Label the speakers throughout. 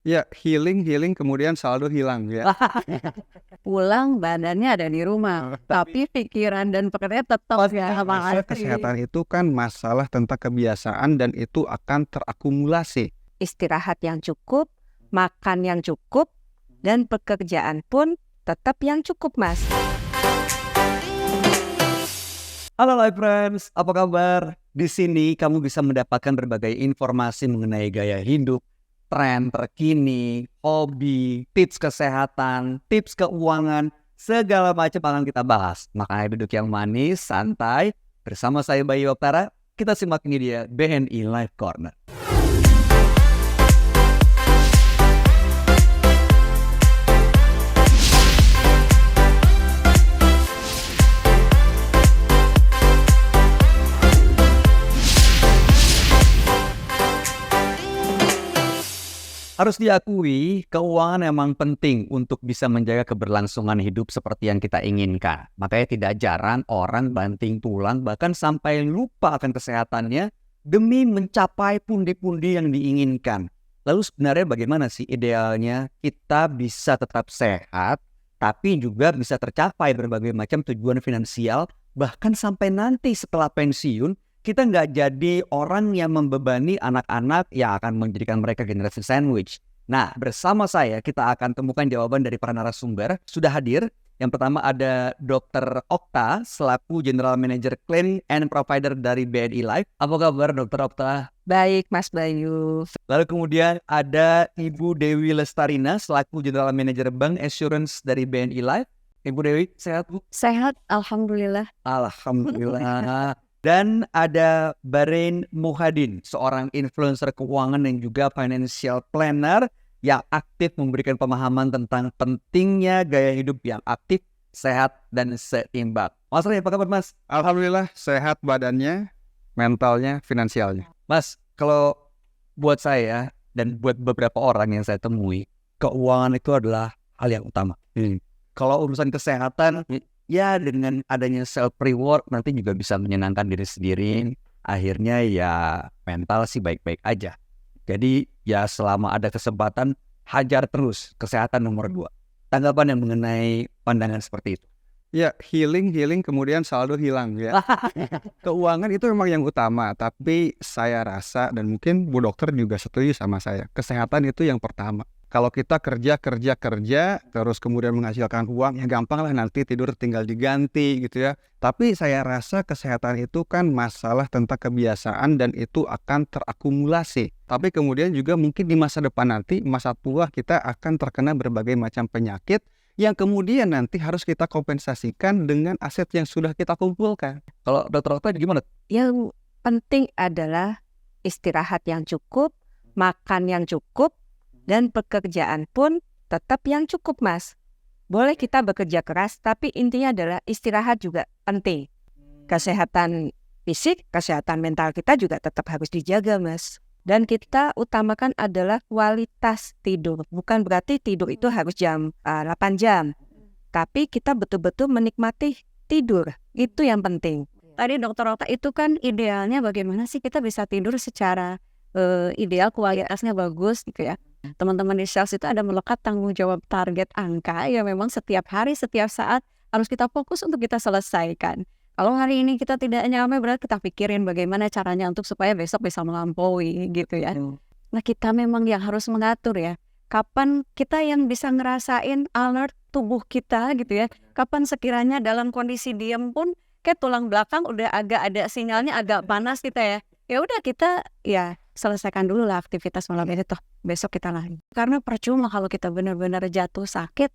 Speaker 1: Ya, healing kemudian saldo hilang ya.
Speaker 2: Pulang badannya ada di rumah, tapi pikiran dan pekerjaan tetap ya
Speaker 1: Masa kesehatan itu kan masalah tentang kebiasaan dan itu akan terakumulasi.
Speaker 2: Istirahat yang cukup, makan yang cukup, dan pekerjaan pun tetap yang cukup, Mas.
Speaker 3: Halo Live Friends, apa kabar? Di sini kamu bisa mendapatkan berbagai informasi mengenai gaya hidup, tren terkini, hobi, tips kesehatan, tips keuangan, segala macam akan kita bahas. Makanya duduk yang manis, santai. Bersama saya Bayu Oktara, kita simak ini dia BNI Live Corner. Harus diakui, keuangan memang penting untuk bisa menjaga keberlangsungan hidup seperti yang kita inginkan. Makanya tidak jarang orang banting tulang bahkan sampai lupa akan kesehatannya demi mencapai pundi-pundi yang diinginkan. Lalu sebenarnya bagaimana sih idealnya kita bisa tetap sehat, tapi juga bisa tercapai berbagai macam tujuan finansial, bahkan sampai nanti setelah pensiun, kita nggak jadi orang yang membebani anak-anak yang akan menjadikan mereka generasi sandwich. Nah, bersama saya kita akan temukan jawaban dari para narasumber. Sudah hadir. Yang pertama ada Dr. Okta selaku General Manager Claim and Provider dari BNI Life. Apa kabar Dr. Okta?
Speaker 2: Baik, Mas Bayu.
Speaker 3: Lalu kemudian ada Ibu Dewi Lestarina selaku General Manager Bank Assurance dari BNI Life. Ibu Dewi, sehat Bu?
Speaker 2: Sehat, alhamdulillah.
Speaker 3: Alhamdulillah. Dan ada Barain Muhadin, seorang influencer keuangan dan juga financial planner yang aktif memberikan pemahaman tentang pentingnya gaya hidup yang aktif, sehat, dan seimbang. Mas Ray, apa kabar Mas?
Speaker 1: Alhamdulillah sehat badannya, mentalnya, finansialnya.
Speaker 3: Mas, kalau buat saya dan buat beberapa orang yang saya temui, keuangan itu adalah hal yang utama. Kalau urusan kesehatan, ya dengan adanya self reward nanti juga bisa menyenangkan diri sendiri. Akhirnya ya mental sih baik-baik aja. Jadi ya selama ada kesempatan hajar terus, kesehatan nomor 2. Tanggapan yang mengenai pandangan seperti itu?
Speaker 1: Ya, healing kemudian saldo hilang ya. Keuangan itu memang yang utama, tapi saya rasa dan mungkin Bu Dokter juga setuju sama saya. Kesehatan itu yang pertama. Kalau kita kerja, terus kemudian menghasilkan uang, ya gampang lah nanti tidur tinggal diganti gitu ya. Tapi saya rasa kesehatan itu kan masalah tentang kebiasaan dan itu akan terakumulasi. Tapi kemudian juga mungkin di masa depan nanti, masa tua kita akan terkena berbagai macam penyakit yang kemudian nanti harus kita kompensasikan dengan aset yang sudah kita kumpulkan.
Speaker 3: Kalau Dr. Okta gimana?
Speaker 2: Yang penting adalah istirahat yang cukup, makan yang cukup, dan pekerjaan pun tetap yang cukup, Mas. Boleh kita bekerja keras, tapi intinya adalah istirahat juga penting. Kesehatan fisik, kesehatan mental kita juga tetap harus dijaga, Mas. Dan kita utamakan adalah kualitas tidur. Bukan berarti tidur itu harus 8 jam. Tapi kita betul-betul menikmati tidur. Itu yang penting. Tadi Dr. Okta itu kan idealnya bagaimana sih kita bisa tidur secara ideal, kualitasnya bagus gitu ya. Teman-teman di sales itu ada melekat tanggung jawab target angka yang memang setiap hari, setiap saat harus kita fokus untuk kita selesaikan. Kalau hari ini kita tidak nyampe, berarti kita pikirin bagaimana caranya untuk supaya besok bisa melampaui gitu ya. Nah, kita memang yang harus mengatur ya. Kapan kita yang bisa ngerasain alert tubuh kita gitu ya. Kapan sekiranya dalam kondisi diam pun kayak tulang belakang udah agak ada sinyalnya agak panas kita ya. Ya udah kita ya selesaikan dulu lah aktivitas malam ini toh besok kita lagi. Karena percuma kalau kita benar-benar jatuh sakit,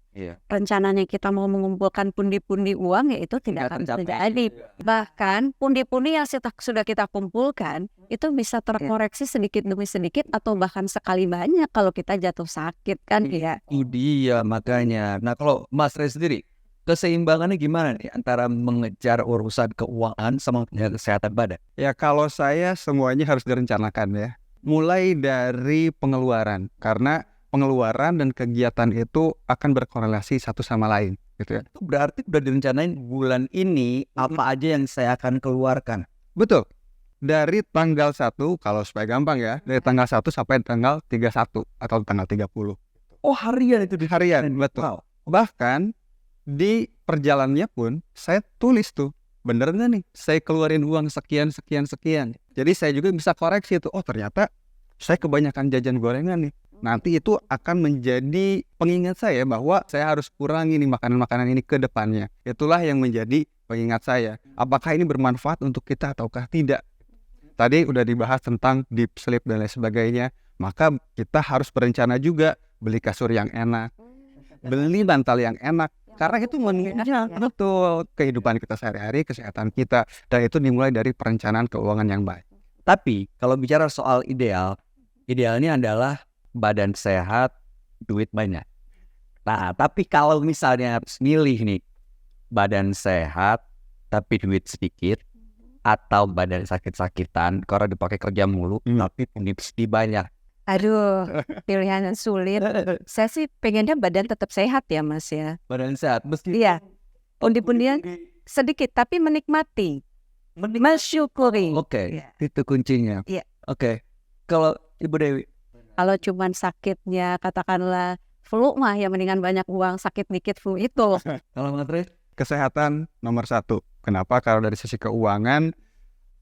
Speaker 2: rencananya kita mau mengumpulkan pundi-pundi uang ya itu tidak akan terjadi. Bahkan pundi-pundi yang sudah kita kumpulkan itu bisa terkoreksi sedikit demi sedikit atau bahkan sekali banyak kalau kita jatuh sakit kan ya.
Speaker 3: Itu dia makanya. Nah kalau Mas Ray sendiri, keseimbangannya gimana nih antara mengejar urusan keuangan sama kesehatan badan?
Speaker 1: Ya kalau saya semuanya harus direncanakan ya. Mulai dari pengeluaran, karena pengeluaran dan kegiatan itu akan berkorelasi satu sama lain gitu ya.
Speaker 3: Itu berarti udah direncanain bulan ini apa aja yang saya akan keluarkan.
Speaker 1: Betul. dari tanggal 1, kalau supaya gampang ya, dari tanggal 1 sampai tanggal 31 atau tanggal 30.
Speaker 3: Oh, harian itu di
Speaker 1: Harian, betul.
Speaker 3: Wow.
Speaker 1: Bahkan di perjalanannya pun saya tulis tuh, bener nggak nih saya keluarin uang sekian. Jadi saya juga bisa koreksi tuh, oh ternyata saya kebanyakan jajan gorengan nih. Nanti itu akan menjadi pengingat saya bahwa saya harus kurangi nih makanan-makanan ini ke depannya. Itulah yang menjadi pengingat saya. Apakah ini bermanfaat untuk kita ataukah tidak? Tadi udah dibahas tentang deep sleep dan lain sebagainya. Maka kita harus berencana juga beli kasur yang enak, beli bantal yang enak. Karena itu menunjang betul kehidupan kita sehari-hari, kesehatan kita. Dan itu dimulai dari perencanaan keuangan yang baik.
Speaker 3: Tapi kalau bicara soal idealnya adalah badan sehat, duit banyak. Nah, tapi kalau misalnya harus milih nih, badan sehat tapi duit sedikit, atau badan sakit-sakitan karena dipakai kerja mulu, tapi duit banyak.
Speaker 2: Aduh, pilihan yang sulit. Saya sih pengennya badan tetap sehat ya Mas ya.
Speaker 3: Badan sehat, mesti
Speaker 2: Iya, pundi-pundian sedikit tapi menikmati, mensyukuri.
Speaker 3: Oke,
Speaker 2: Iya.
Speaker 3: itu kuncinya.
Speaker 2: Iya.
Speaker 3: Oke, kalau Ibu Dewi,
Speaker 2: Kalau cuman sakitnya katakanlah flu mah ya mendingan banyak uang, sakit dikit flu itu.
Speaker 3: kalau Mas Rey?
Speaker 1: Kesehatan nomor 1. Kenapa? Kalau dari sisi keuangan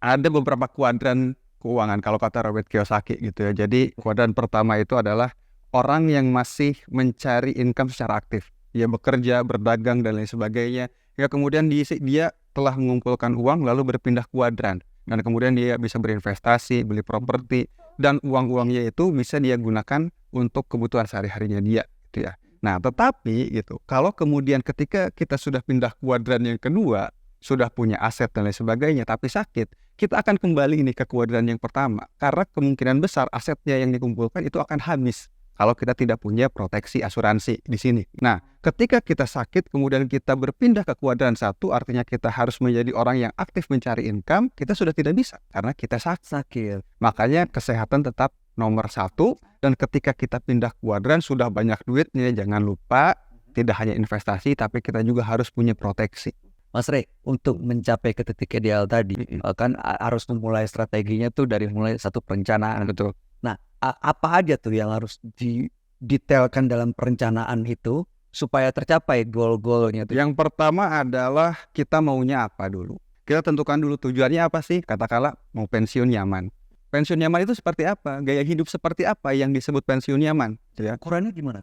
Speaker 1: ada beberapa kuadran keuangan kalau kata Robert Kiyosaki gitu ya. Jadi kuadran pertama itu adalah orang yang masih mencari income secara aktif. Dia bekerja, berdagang dan lain sebagainya. Ya kemudian dia telah mengumpulkan uang lalu berpindah kuadran. Dan kemudian dia bisa berinvestasi, beli properti, dan uang-uangnya itu bisa dia gunakan untuk kebutuhan sehari-harinya dia gitu ya. Nah tetapi gitu, kalau kemudian ketika kita sudah pindah kuadran yang kedua, sudah punya aset dan lain sebagainya tapi sakit, kita akan kembali ini ke kuadran yang pertama. Karena kemungkinan besar asetnya yang dikumpulkan itu akan habis kalau kita tidak punya proteksi asuransi di sini. Nah, ketika kita sakit kemudian kita berpindah ke kuadran 1, artinya kita harus menjadi orang yang aktif mencari income, kita sudah tidak bisa karena kita sakit. Makanya kesehatan tetap nomor 1, dan ketika kita pindah kuadran sudah banyak duitnya, jangan lupa tidak hanya investasi tapi kita juga harus punya proteksi.
Speaker 3: Mas Rey, untuk mencapai ke titik ideal tadi, kan harus memulai strateginya tuh dari mulai satu perencanaan.
Speaker 1: Betul.
Speaker 3: Nah, apa aja tuh yang harus didetailkan dalam perencanaan itu supaya tercapai goal-goalnya tuh?
Speaker 1: Yang pertama adalah kita maunya apa dulu. Kita tentukan dulu tujuannya apa sih. Katakanlah mau pensiun nyaman. Pensiun nyaman itu seperti apa? Gaya hidup seperti apa yang disebut pensiun nyaman? Ya.
Speaker 3: Ukurannya gimana?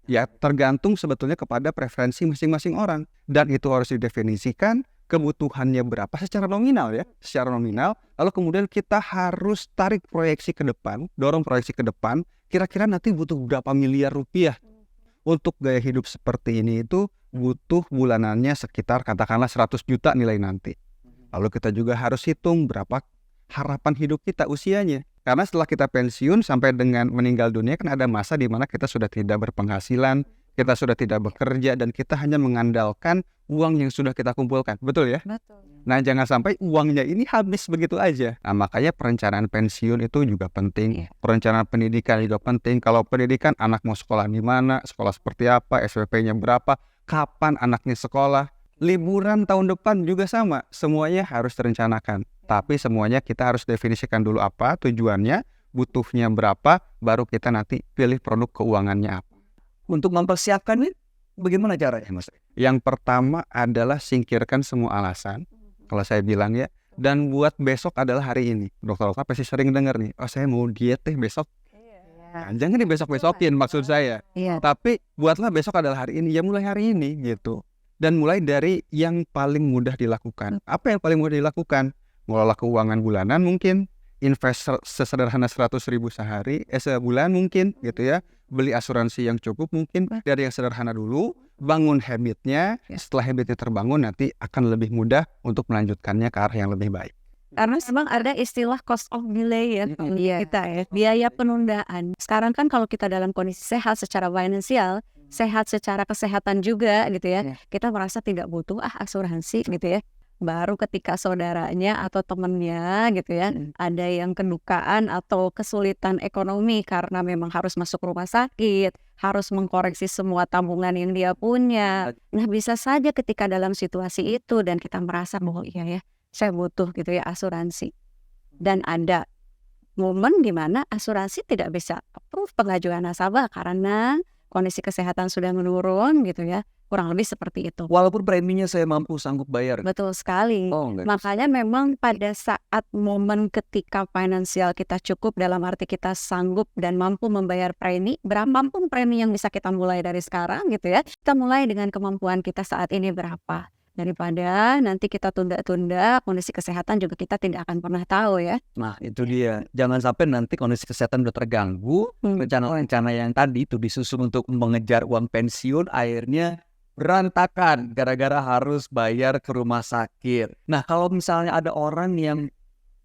Speaker 1: Ya tergantung sebetulnya kepada preferensi masing-masing orang. Dan itu harus didefinisikan kebutuhannya berapa secara nominal ya. Secara nominal. Lalu kemudian kita harus tarik proyeksi ke depan. Dorong proyeksi ke depan. Kira-kira nanti butuh berapa miliar rupiah. Untuk gaya hidup seperti ini itu butuh bulanannya sekitar katakanlah 100 juta nilai nanti. Lalu kita juga harus hitung berapa harapan hidup kita usianya. Karena setelah kita pensiun sampai dengan meninggal dunia kan ada masa di mana kita sudah tidak berpenghasilan, kita sudah tidak bekerja dan kita hanya mengandalkan uang yang sudah kita kumpulkan. Betul ya?
Speaker 2: Betul.
Speaker 1: Nah jangan sampai uangnya ini habis begitu aja. Nah makanya perencanaan pensiun itu juga penting. Perencanaan pendidikan juga penting. Kalau pendidikan anak mau sekolah di mana, sekolah seperti apa, SPP-nya berapa, kapan anaknya sekolah. Liburan tahun depan juga sama. Semuanya harus direncanakan. Tapi semuanya kita harus definisikan dulu apa tujuannya, butuhnya berapa, baru kita nanti pilih produk keuangannya apa.
Speaker 3: Untuk mempersiapkan ini bagaimana caranya, Mas?
Speaker 1: Yang pertama adalah singkirkan semua alasan. Kalau saya bilang ya, dan buat besok adalah hari ini. Dokter pasti sering dengar nih, oh saya mau diet deh besok. Nah, jangan dibesok-besokin maksud saya.
Speaker 2: Iya.
Speaker 1: Tapi buatlah besok adalah hari ini, ya mulai hari ini gitu. Dan mulai dari yang paling mudah dilakukan. Apa yang paling mudah dilakukan? Mengelola keuangan bulanan mungkin, invest sesederhana 100.000 sehari, sebulan mungkin gitu ya. Beli asuransi yang cukup mungkin, dari yang sederhana dulu, bangun habitnya, setelah habitnya terbangun nanti akan lebih mudah untuk melanjutkannya ke arah yang lebih baik.
Speaker 2: Karena memang ada istilah cost of delay ya kita ya, biaya penundaan. Sekarang kan kalau kita dalam kondisi sehat secara finansial, sehat secara kesehatan juga gitu ya, kita merasa tidak butuh asuransi gitu ya. Baru ketika saudaranya atau temennya gitu ya, ada yang kedukaan atau kesulitan ekonomi karena memang harus masuk rumah sakit, harus mengkoreksi semua tabungan yang dia punya. Nah bisa saja ketika dalam situasi itu dan kita merasa bahwa iya ya, saya butuh gitu ya asuransi. dan ada momen di mana asuransi tidak bisa approve pengajuan nasabah karena kondisi kesehatan sudah menurun gitu ya. Kurang lebih seperti itu.
Speaker 3: Walaupun preminya saya mampu sanggup bayar.
Speaker 2: Betul sekali.
Speaker 3: Oh, enggak.
Speaker 2: Makanya memang pada saat momen ketika finansial kita cukup, dalam arti kita sanggup dan mampu membayar premi, berapapun premi yang bisa kita mulai dari sekarang gitu ya. Kita mulai dengan kemampuan kita saat ini berapa. Daripada nanti kita tunda-tunda, kondisi kesehatan juga kita tidak akan pernah tahu ya.
Speaker 3: Nah, itu dia. Jangan sampai nanti kondisi kesehatan udah terganggu, rencana-rencana yang tadi itu disusun untuk mengejar uang pensiun, akhirnya berantakan gara-gara harus bayar ke rumah sakit. Nah, kalau misalnya ada orang yang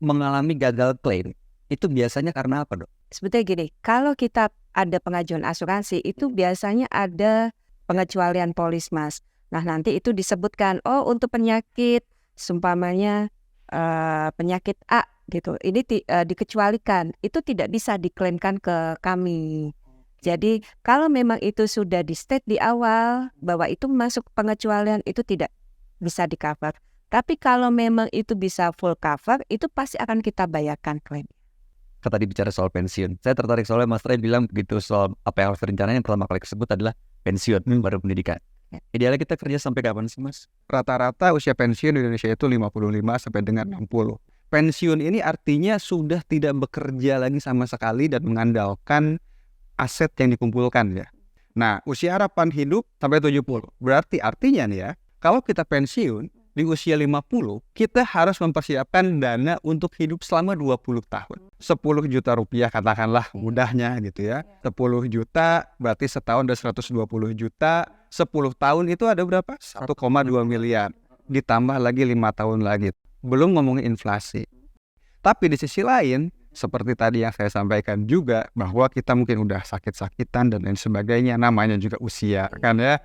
Speaker 3: mengalami gagal klaim, itu biasanya karena apa, Dok?
Speaker 2: Sebetulnya gini, kalau kita ada pengajuan asuransi, itu biasanya ada pengecualian polis, Mas. Nah, nanti itu disebutkan, oh untuk penyakit, seumpamanya penyakit A gitu, ini dikecualikan, itu tidak bisa diklaimkan ke kami. Jadi kalau memang itu sudah di state di awal bahwa itu masuk pengecualian, itu tidak bisa di cover. Tapi kalau memang itu bisa full cover, itu pasti akan kita bayarkan klaim.
Speaker 3: Tadi bicara soal pensiun, saya tertarik soalnya Mas Ray bilang begitu soal apa yang harus direncanain, yang pertama kali disebut adalah pensiun baru pendidikan. Idealnya kita kerja sampai kapan sih, Mas?
Speaker 1: Rata-rata usia pensiun di Indonesia itu 55 sampai dengan 60. Pensiun ini artinya sudah tidak bekerja lagi sama sekali dan mengandalkan aset yang dikumpulkan ya. Nah, usia harapan hidup sampai 70. Berarti artinya nih ya, kalau kita pensiun di usia 50, kita harus mempersiapkan dana untuk hidup selama 20 tahun. 10 juta rupiah katakanlah mudahnya gitu ya. 10 juta berarti setahun ada 120 juta. 10 tahun itu ada berapa? 1,2 miliar. Ditambah lagi 5 tahun lagi. Belum ngomongin inflasi. Tapi di sisi lain, seperti tadi yang saya sampaikan juga, bahwa kita mungkin udah sakit-sakitan dan lain sebagainya, namanya juga usia kan ya.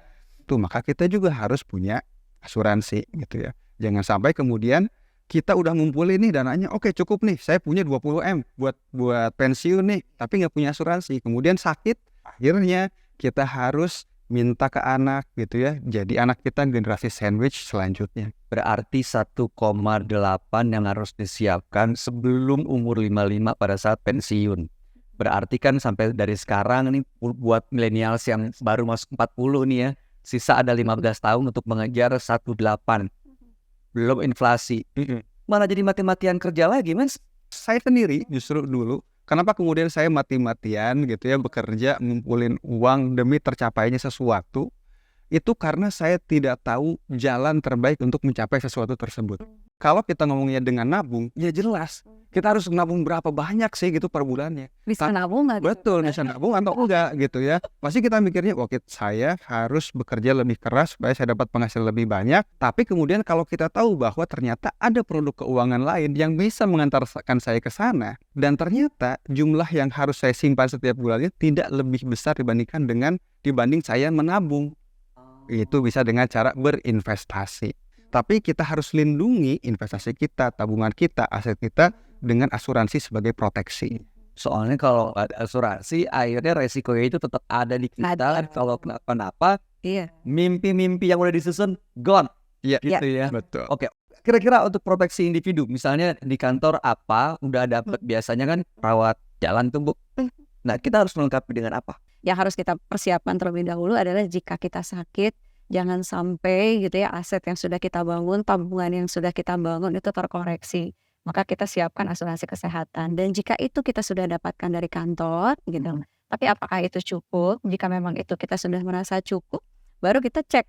Speaker 1: Tuh, maka kita juga harus punya asuransi gitu ya. Jangan sampai kemudian kita udah ngumpulin nih dananya, oke cukup nih, saya punya 20M buat pensiun nih, tapi nggak punya asuransi. Kemudian sakit, akhirnya kita harus minta ke anak gitu ya. Jadi anak kita generasi sandwich selanjutnya.
Speaker 3: Berarti 1,8 yang harus disiapkan sebelum umur 55 pada saat pensiun. Berarti kan sampai dari sekarang nih buat milenials yang baru masuk 40 nih ya, sisa ada 15 tahun untuk mengejar 18. Belum inflasi. Mana jadi mati-matian kerja lagi, Mas?
Speaker 1: Saya sendiri justru dulu, kenapa kemudian saya mati-matian gitu ya bekerja ngumpulin uang demi tercapainya sesuatu, itu karena saya tidak tahu jalan terbaik untuk mencapai sesuatu tersebut. Kalau kita ngomongnya dengan nabung, ya jelas kita harus nabung berapa banyak sih gitu per bulannya.
Speaker 2: Bisa nabung nggak?
Speaker 1: Betul, bisa nabung atau enggak gitu ya. Pasti kita mikirnya, oke saya harus bekerja lebih keras supaya saya dapat penghasilan lebih banyak. Tapi kemudian kalau kita tahu bahwa ternyata ada produk keuangan lain yang bisa mengantarkan saya ke sana, dan ternyata jumlah yang harus saya simpan setiap bulannya tidak lebih besar dibanding saya menabung. Itu bisa dengan cara berinvestasi. Tapi kita harus lindungi investasi kita, tabungan kita, aset kita dengan asuransi sebagai proteksi.
Speaker 3: Soalnya kalau ada asuransi, akhirnya resikonya itu tetap ada di kita.
Speaker 2: Ada.
Speaker 3: Kalau kenapa-napa,
Speaker 2: Iya.
Speaker 3: mimpi-mimpi yang udah disusun, gone.
Speaker 1: Iya,
Speaker 3: Gitu ya.
Speaker 1: betul.
Speaker 3: Oke, kira-kira untuk proteksi individu, misalnya di kantor apa, udah dapat biasanya kan rawat jalan tuh, Bu. Nah, kita harus melengkapi dengan apa?
Speaker 2: Yang harus kita persiapkan terlebih dahulu adalah jika kita sakit, jangan sampai gitu ya aset yang sudah kita bangun, tabungan yang sudah kita bangun itu terkoreksi. Maka kita siapkan asuransi kesehatan. Dan jika itu kita sudah dapatkan dari kantor gitu. Tapi apakah itu cukup? Jika memang itu kita sudah merasa cukup, baru kita cek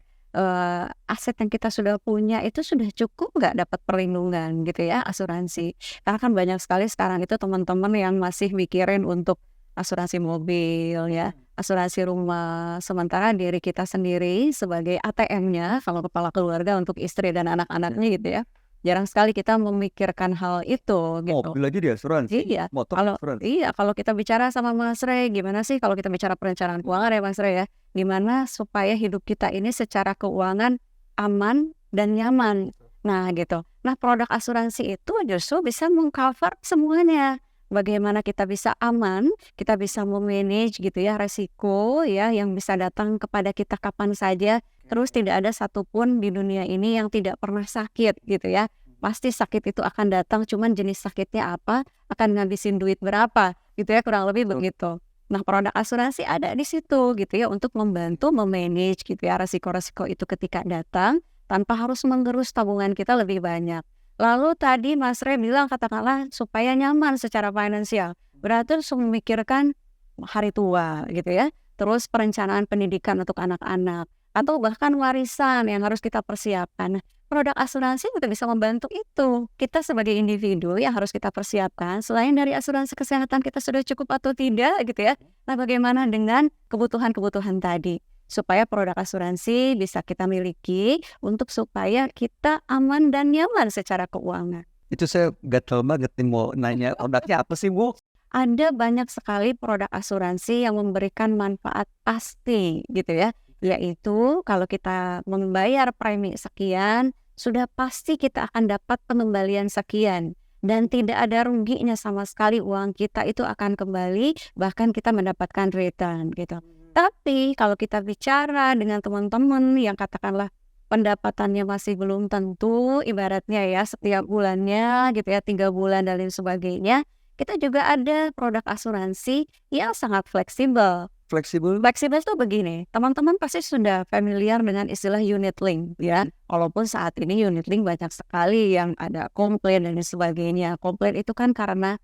Speaker 2: aset yang kita sudah punya itu sudah cukup nggak dapat perlindungan gitu ya, asuransi. Karena kan banyak sekali sekarang itu teman-teman yang masih mikirin untuk asuransi mobil ya, asuransi rumah, sementara diri kita sendiri sebagai ATM-nya kalau kepala keluarga untuk istri dan anak-anaknya gitu ya, jarang sekali kita memikirkan hal itu gitu.
Speaker 3: Mobil aja di asuransi,
Speaker 2: Iya,
Speaker 3: motor asuransi.
Speaker 2: kalau kita bicara sama Mas Ray, gimana sih kalau kita bicara perencanaan keuangan ya Mas Ray ya, gimana supaya hidup kita ini secara keuangan aman dan nyaman. Nah gitu. Nah produk asuransi itu justru bisa mengcover semuanya. Bagaimana kita bisa aman, kita bisa memanage gitu ya resiko ya yang bisa datang kepada kita kapan saja. Terus tidak ada satupun di dunia ini yang tidak pernah sakit gitu ya. pasti sakit itu akan datang, cuman jenis sakitnya apa, akan ngabisin duit berapa, gitu ya, kurang lebih begitu. Nah, produk asuransi ada di situ gitu ya untuk membantu memanage gitu ya resiko-resiko itu ketika datang tanpa harus menggerus tabungan kita lebih banyak. Lalu tadi Mas Re bilang katakanlah supaya nyaman secara finansial, berarti harus memikirkan hari tua gitu ya, terus perencanaan pendidikan untuk anak-anak, atau bahkan warisan yang harus kita persiapkan. Nah, produk asuransi juga bisa membantu itu. Kita sebagai individu yang harus kita persiapkan, selain dari asuransi kesehatan kita sudah cukup atau tidak gitu ya. Nah, bagaimana dengan kebutuhan-kebutuhan tadi? Supaya produk asuransi bisa kita miliki untuk supaya kita aman dan nyaman secara keuangan.
Speaker 3: Itu saya gatel banget nih mau nanya produknya apa sih, Bu?
Speaker 2: Ada banyak sekali produk asuransi yang memberikan manfaat pasti gitu ya. Yaitu kalau kita membayar premi sekian, sudah pasti kita akan dapat pengembalian sekian. Dan tidak ada ruginya sama sekali, uang kita itu akan kembali, bahkan kita mendapatkan return gitu. Tapi kalau kita bicara dengan teman-teman yang katakanlah pendapatannya masih belum tentu, ibaratnya ya setiap bulannya gitu ya 3 bulan dan lain sebagainya, kita juga ada produk asuransi yang sangat fleksibel.
Speaker 1: Fleksibel.
Speaker 2: Fleksibel tuh begini, teman-teman pasti sudah familiar dengan istilah unit link ya. Walaupun saat ini unit link banyak sekali yang ada komplain dan lain sebagainya. Komplain itu kan karena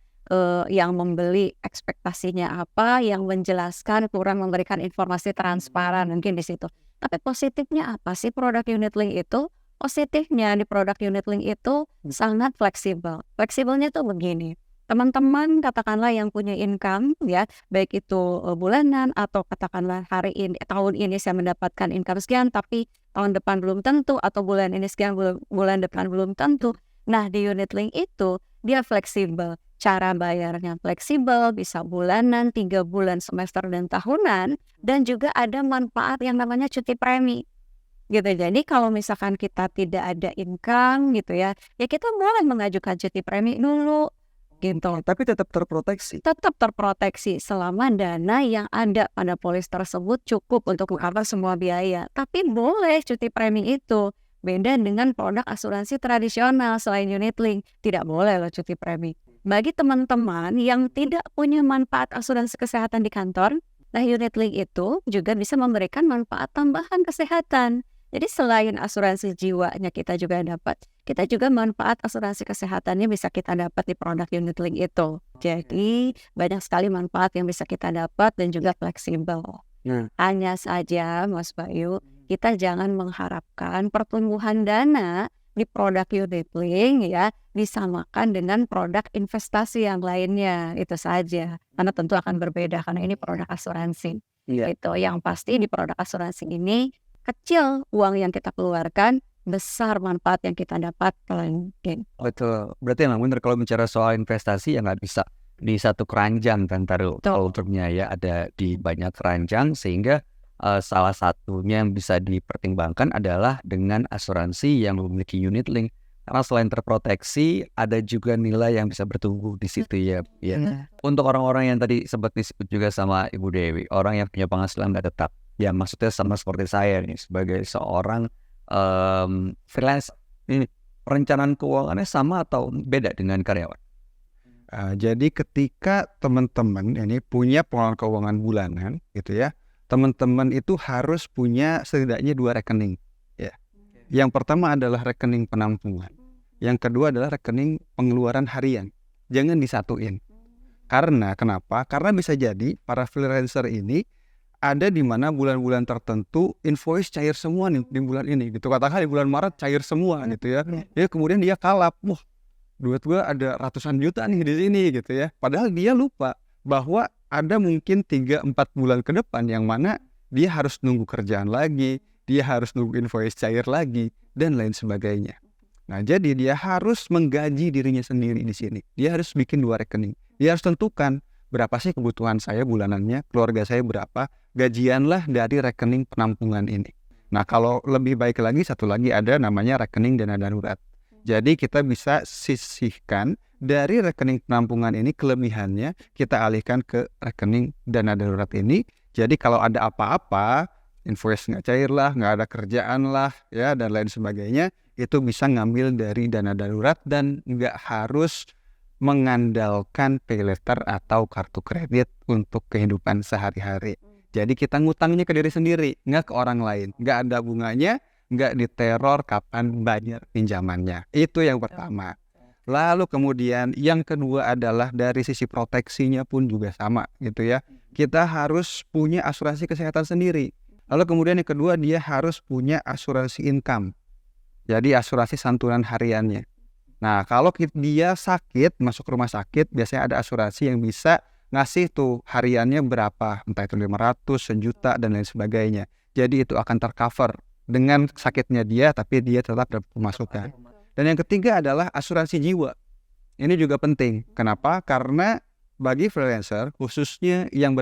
Speaker 2: yang membeli ekspektasinya apa, yang menjelaskan kurang memberikan informasi transparan mungkin di situ. Tapi positifnya apa sih produk unit link itu? Positifnya di produk unit link itu sangat fleksibel. Fleksibelnya tuh begini. Teman-teman katakanlah yang punya income ya, baik itu bulanan atau katakanlah hari ini tahun ini saya mendapatkan income sekian tapi tahun depan belum tentu, atau bulan ini sekian bulan depan belum tentu. Nah, di unit link itu dia fleksibel. Cara bayarnya fleksibel, bisa bulanan, 3 bulan, semester, dan tahunan. Dan juga ada manfaat yang namanya cuti premi gitu. Jadi kalau misalkan kita tidak ada income gitu ya, ya kita boleh mengajukan cuti premi dulu gitu.
Speaker 1: Tapi tetap terproteksi.
Speaker 2: Tetap terproteksi selama dana yang ada pada polis tersebut cukup untuk mengcover semua biaya. Tapi boleh cuti premi itu. Beda dengan produk asuransi tradisional selain unit link, tidak boleh loh cuti premi. Bagi teman-teman yang tidak punya manfaat asuransi kesehatan di kantor, nah unit link itu juga bisa memberikan manfaat tambahan kesehatan. Jadi selain asuransi jiwanya kita juga dapat, kita juga manfaat asuransi kesehatannya bisa kita dapat di produk unit link itu. Jadi banyak sekali manfaat yang bisa kita dapat dan juga fleksibel. Hanya saja Mas Bayu, kita jangan mengharapkan pertumbuhan dana di produk unit link ya disamakan dengan produk investasi yang lainnya, itu saja. Karena tentu akan berbeda karena ini produk asuransi. Itu yang pasti di produk asuransi ini kecil uang yang kita keluarkan, besar manfaat yang kita dapatkan.
Speaker 3: Betul. Berarti emang benar kalau bicara soal investasi ya nggak bisa di satu keranjang kan taruh ulturnya ya, ada di banyak keranjang sehingga salah satunya yang bisa dipertimbangkan adalah dengan asuransi yang memiliki unit link. Karena selain terproteksi, ada juga nilai yang bisa bertumbuh di situ ya. Untuk orang-orang yang tadi sempat disebut juga sama Ibu Dewi, orang yang punya penghasilan nggak tetap. Ya maksudnya sama seperti saya nih, sebagai seorang freelance. Ini perencanaan keuangannya sama atau beda dengan karyawan?
Speaker 1: Jadi ketika teman-teman ini punya pengelolaan keuangan bulanan gitu ya, teman-teman itu harus punya setidaknya 2 rekening ya. Yang pertama adalah rekening penampungan, yang kedua adalah rekening pengeluaran harian. Jangan disatuin. Karena kenapa? Karena bisa jadi para freelancer ini ada di mana bulan-bulan tertentu invoice cair semua nih di bulan ini gitu. Katakan di bulan Maret cair semua gitu ya. Ya kemudian dia kalap, wah duit gue ada ratusan juta nih di sini gitu ya. Padahal dia lupa bahwa ada mungkin 3-4 bulan ke depan yang mana dia harus nunggu kerjaan lagi, dia harus nunggu invoice cair lagi, dan lain sebagainya. Nah, jadi dia harus menggaji dirinya sendiri di sini. Dia harus bikin 2 rekening. Dia harus tentukan berapa sih kebutuhan saya bulanannya, keluarga saya berapa, gajianlah dari rekening penampungan ini. Nah, kalau lebih baik lagi, satu lagi ada namanya rekening dana darurat. Jadi kita bisa sisihkan dari rekening penampungan ini, kelebihannya kita alihkan ke rekening dana darurat ini. Jadi kalau ada apa-apa, invoice nggak cair lah, nggak ada kerjaan lah, ya dan lain sebagainya, itu bisa ngambil dari dana darurat dan nggak harus mengandalkan pay letter atau kartu kredit untuk kehidupan sehari-hari. Jadi kita ngutangnya ke diri sendiri, nggak ke orang lain. Nggak ada bunganya, nggak diteror kapan bayar pinjamannya. Itu yang pertama. Lalu kemudian yang kedua adalah dari sisi proteksinya pun juga sama gitu ya. Kita harus punya asuransi kesehatan sendiri. Lalu kemudian yang kedua dia harus punya asuransi income. Jadi asuransi santunan hariannya. Nah, kalau dia sakit, masuk rumah sakit, biasanya ada asuransi yang bisa ngasih tuh hariannya berapa, entah itu 500, 1 juta, dan lain sebagainya. Jadi itu akan tercover dengan sakitnya dia, tapi dia tetap dapat pemasukan. Dan yang ketiga adalah asuransi jiwa. Ini juga penting. Kenapa? Karena bagi freelancer, khususnya yang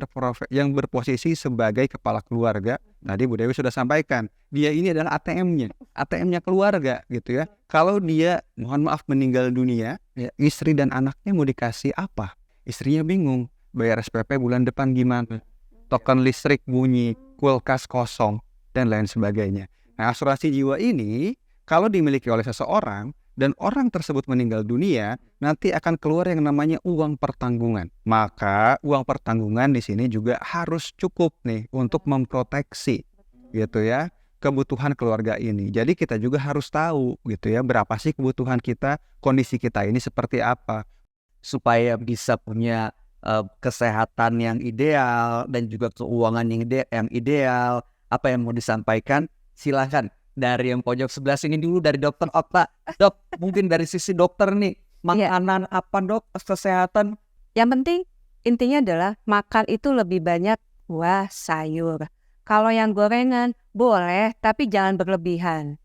Speaker 1: berposisi sebagai kepala keluarga, tadi Bu Dewi sudah sampaikan, dia ini adalah ATM-nya keluarga gitu ya. Kalau dia, mohon maaf, meninggal dunia, ya, istri dan anaknya mau dikasih apa? Istrinya bingung, bayar SPP bulan depan gimana? Token listrik bunyi, kulkas kosong, dan lain sebagainya. Nah, asuransi jiwa ini, kalau dimiliki oleh seseorang, dan orang tersebut meninggal dunia, nanti akan keluar yang namanya uang pertanggungan. Maka uang pertanggungan di sini juga harus cukup nih untuk memproteksi gitu ya kebutuhan keluarga ini. Jadi kita juga harus tahu gitu ya berapa sih kebutuhan kita, kondisi kita ini seperti apa
Speaker 3: supaya bisa punya kesehatan yang ideal dan juga keuangan yang ideal. Apa yang mau disampaikan? Silakan. Dari yang pojok sebelah sini dulu, dari Dokter Okta. Dok, mungkin dari sisi dokter nih, makanan apa dok, kesehatan?
Speaker 2: Yang penting intinya adalah makan itu lebih banyak buah, sayur. Kalau yang gorengan boleh, tapi jangan berlebihan.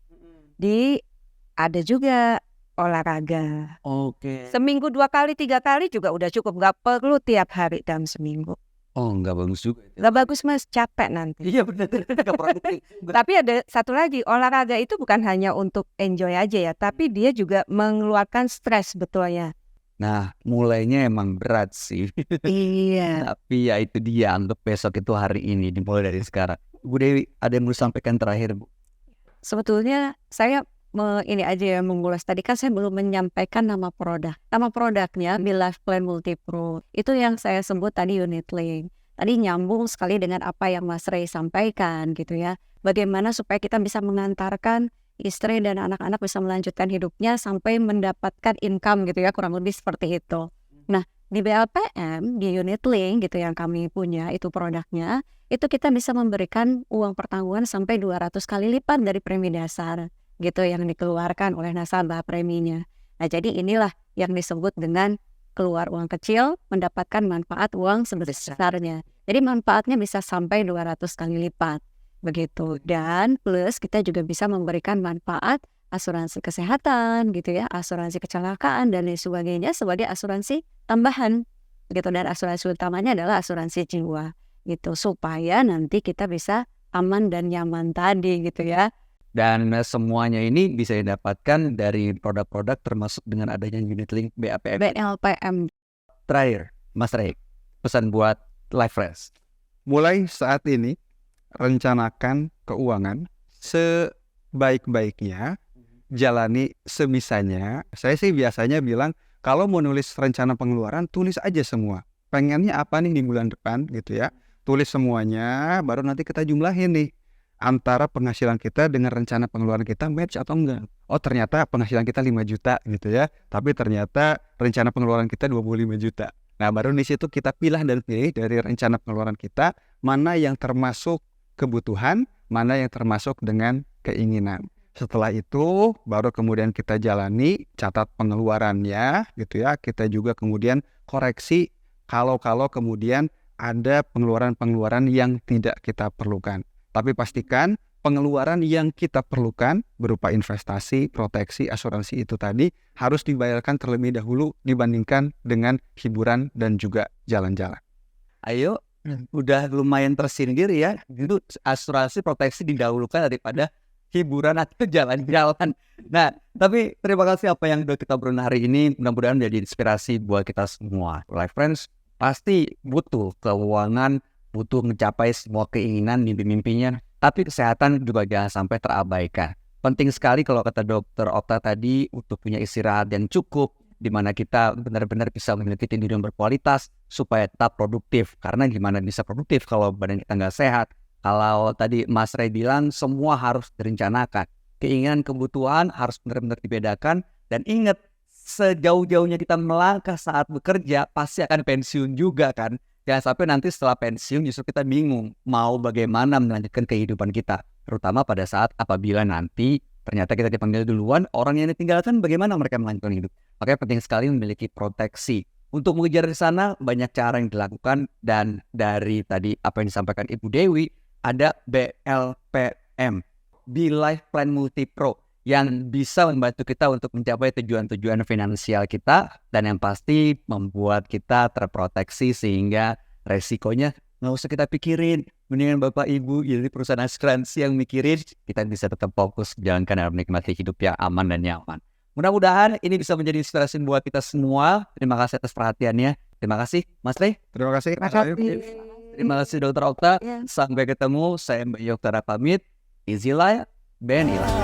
Speaker 2: Ada juga olahraga.
Speaker 3: Oke.
Speaker 2: Seminggu 2 kali, 3 kali juga udah cukup. Gak perlu tiap hari dalam seminggu.
Speaker 3: Oh, nggak bagus juga.
Speaker 2: Gak bagus mas, capek nanti.
Speaker 3: Iya benar.
Speaker 2: Tapi ada satu lagi, olahraga itu bukan hanya untuk enjoy aja ya, tapi dia juga mengeluarkan stres betulnya.
Speaker 3: Nah, mulainya emang berat sih.
Speaker 2: Iya.
Speaker 3: Tapi ya itu dia, anggap besok itu hari ini, dimulai dari sekarang. Bu Dewi, ada yang mau sampaikan terakhir, Bu?
Speaker 2: Sebetulnya saya ini aja ya mengulas tadi kan saya belum menyampaikan nama produk. Nama produknya di Life Plan Multipro. Itu yang saya sebut tadi unit link. Tadi nyambung sekali dengan apa yang Mas Ray sampaikan gitu ya. Bagaimana supaya kita bisa mengantarkan istri dan anak-anak bisa melanjutkan hidupnya sampai mendapatkan income gitu ya, kurang lebih seperti itu. Nah, di BLPM, di unit link gitu yang kami punya itu produknya, itu kita bisa memberikan uang pertanggungan sampai 200 kali lipat dari premi dasar gitu yang dikeluarkan oleh nasabah preminya. Nah, jadi inilah yang disebut dengan keluar uang kecil, mendapatkan manfaat uang sebesarnya. Jadi manfaatnya bisa sampai 200 kali lipat. Begitu. Dan plus kita juga bisa memberikan manfaat asuransi kesehatan gitu ya, asuransi kecelakaan dan lain sebagainya sebagai asuransi tambahan. Gitu. Dan asuransi utamanya adalah asuransi jiwa. Gitu. Supaya nanti kita bisa aman dan nyaman tadi gitu ya.
Speaker 3: Dan semuanya ini bisa didapatkan dari produk-produk termasuk dengan adanya unit link
Speaker 2: BLPM.
Speaker 3: Terakhir, Mas Ray, pesan buat Life Fresh.
Speaker 1: Mulai saat ini, rencanakan keuangan sebaik-baiknya, jalani sebisanya. Saya sih biasanya bilang, kalau mau nulis rencana pengeluaran, tulis aja semua. Pengennya apa nih di bulan depan gitu ya. Tulis semuanya, baru nanti kita jumlahin nih. Antara penghasilan kita dengan rencana pengeluaran kita match atau enggak. Oh ternyata penghasilan kita 5 juta gitu ya. Tapi ternyata rencana pengeluaran kita 25 juta. Nah baru di situ kita pilih dari rencana pengeluaran kita, mana yang termasuk kebutuhan, mana yang termasuk dengan keinginan. Setelah itu baru kemudian kita jalani, catat pengeluarannya gitu ya. Kita juga kemudian koreksi kalau kemudian ada pengeluaran-pengeluaran yang tidak kita perlukan. Tapi pastikan pengeluaran yang kita perlukan berupa investasi, proteksi, asuransi itu tadi harus dibayarkan terlebih dahulu dibandingkan dengan hiburan dan juga jalan-jalan.
Speaker 3: Ayo, udah lumayan tersindir ya. Itu asuransi proteksi didahulukan daripada hiburan atau jalan-jalan. Nah, tapi terima kasih apa yang udah kita obrolin hari ini. Mudah-mudahan menjadi inspirasi buat kita semua. Life Friends pasti butuh keuangan, butuh mencapai semua keinginan, mimpi-mimpinya, tapi kesehatan juga jangan sampai terabaikan. Penting sekali kalau kata Dokter Okta tadi untuk punya istirahat yang cukup, di mana kita benar-benar bisa memiliki tidur yang berkualitas supaya tetap produktif. Karena gimana bisa produktif kalau badan kita nggak sehat? Kalau tadi Mas Ray bilang semua harus direncanakan. Keinginan, kebutuhan harus benar-benar dibedakan. Dan ingat, sejauh-jauhnya kita melangkah saat bekerja pasti akan pensiun juga kan. Jangan sampai nanti setelah pensiun justru kita bingung mau bagaimana melanjutkan kehidupan kita. Terutama pada saat apabila nanti ternyata kita dipanggil duluan, orang yang ditinggalkan bagaimana mereka melanjutkan hidup. Makanya penting sekali memiliki proteksi. Untuk mengejar di sana banyak cara yang dilakukan, dan dari tadi apa yang disampaikan Ibu Dewi, ada BLPM, Be Life Plan Multi Pro, yang bisa membantu kita untuk mencapai tujuan-tujuan finansial kita, dan yang pasti membuat kita terproteksi sehingga resikonya nggak usah kita pikirin. Mendingan Bapak Ibu jadi perusahaan asuransi yang mikirin, kita bisa tetap fokus menjalankan dan menikmati hidup yang aman dan nyaman. Mudah-mudahan ini bisa menjadi inspirasi buat kita semua. Terima kasih atas perhatiannya. Terima kasih Mas Ray.
Speaker 1: Terima kasih.
Speaker 2: Terima kasih.
Speaker 3: Terima kasih Dokter Okta.
Speaker 2: Ya.
Speaker 3: Sampai ketemu. Saya Mbak Yoktara pamit. Easy life, Ben Ilah.